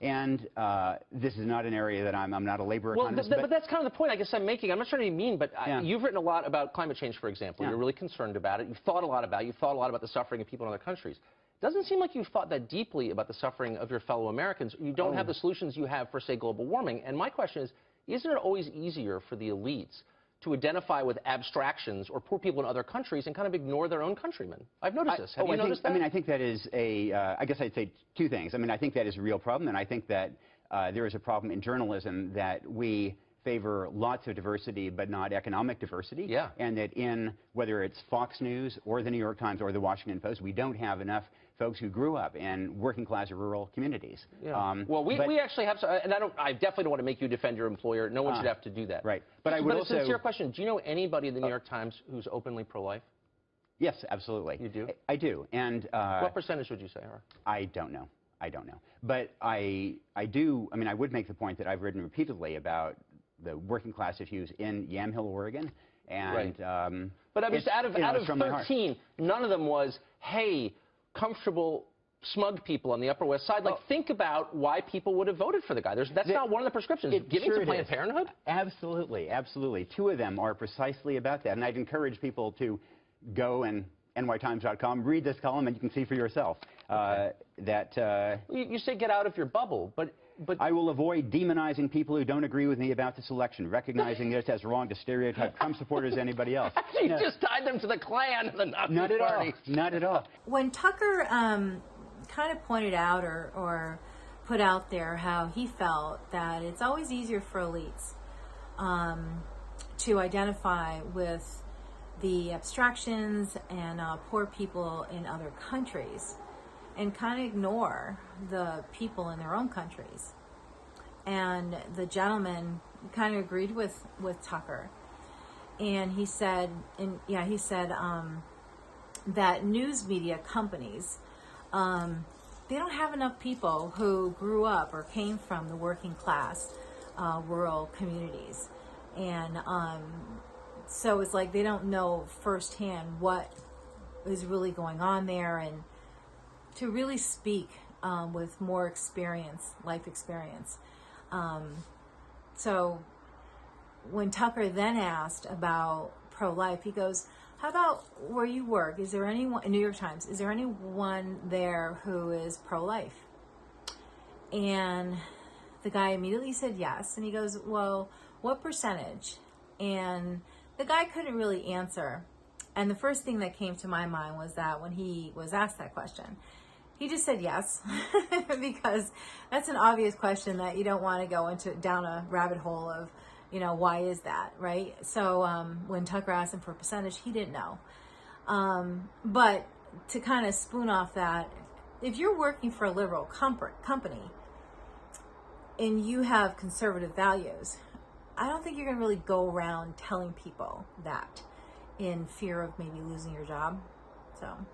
And this is not an area that I'm not a labor economist. But that's kind of the point I guess I'm making. I'm not trying to be mean, but you've written a lot about climate change, for example. You're really concerned about it. You've thought a lot about it. You've thought a lot about the suffering of people in other countries. It doesn't seem like you've thought that deeply about the suffering of your fellow Americans. You don't have the solutions you have for, say, global warming. And my question is, isn't it always easier for the elites to identify with abstractions or poor people in other countries and kind of ignore their own countrymen? I've noticed this. Have you noticed that? I mean, I think that is I guess I'd say two things. I mean, I think that is a real problem, and I think that there is a problem in journalism that we favor lots of diversity but not economic diversity. Yeah. And that in, whether it's Fox News or the New York Times or the Washington Post, we don't have enough folks who grew up in working class or rural communities. Yeah. Well, we actually have, and I definitely don't want to make you defend your employer. No one should have to do that. Right. But I would also... But a sincere question, do you know anybody in the New York Times who's openly pro-life? Yes, absolutely. You do? I do. And what percentage would you say are? I don't know. I don't know. But I do, I mean, I would make the point that I've written repeatedly about the working class issues in Yamhill, Oregon. And, but I mean, out of 13, none of them was, hey, comfortable, smug people on the Upper West Side. Like, think about why people would have voted for the guy. That's not one of the prescriptions. Giving to Planned Parenthood? Absolutely, absolutely. Two of them are precisely about that. And I'd encourage people to go and nytimes.com, read this column, and you can see for yourself you say get out of your bubble, but I will avoid demonizing people who don't agree with me about this election, recognizing it as wrong to stereotype Trump supporters as anybody else. You just tied them to the Klan, the Nazi Not at Party. all. Not at all. When Tucker kind of pointed out or put out there how he felt that it's always easier for elites to identify with the abstractions and poor people in other countries and kind of ignore the people in their own countries. And the gentleman kind of agreed with Tucker. And he said, that news media companies, they don't have enough people who grew up or came from the working class rural communities. And so it's like they don't know firsthand what is really going on there, and to really speak with more experience, life experience. So when Tucker then asked about pro-life, he goes, how about where you work? Is there anyone, in New York Times, is there anyone there who is pro-life? And the guy immediately said yes. And he goes, well, what percentage? And the guy couldn't really answer. And the first thing that came to my mind was that when he was asked that question, he just said yes, because that's an obvious question that you don't want to go down a rabbit hole of, why is that, right? So when Tucker asked him for a percentage, he didn't know. But to kind of spoon off that, if you're working for a liberal company and you have conservative values, I don't think you're going to really go around telling people that in fear of maybe losing your job. So.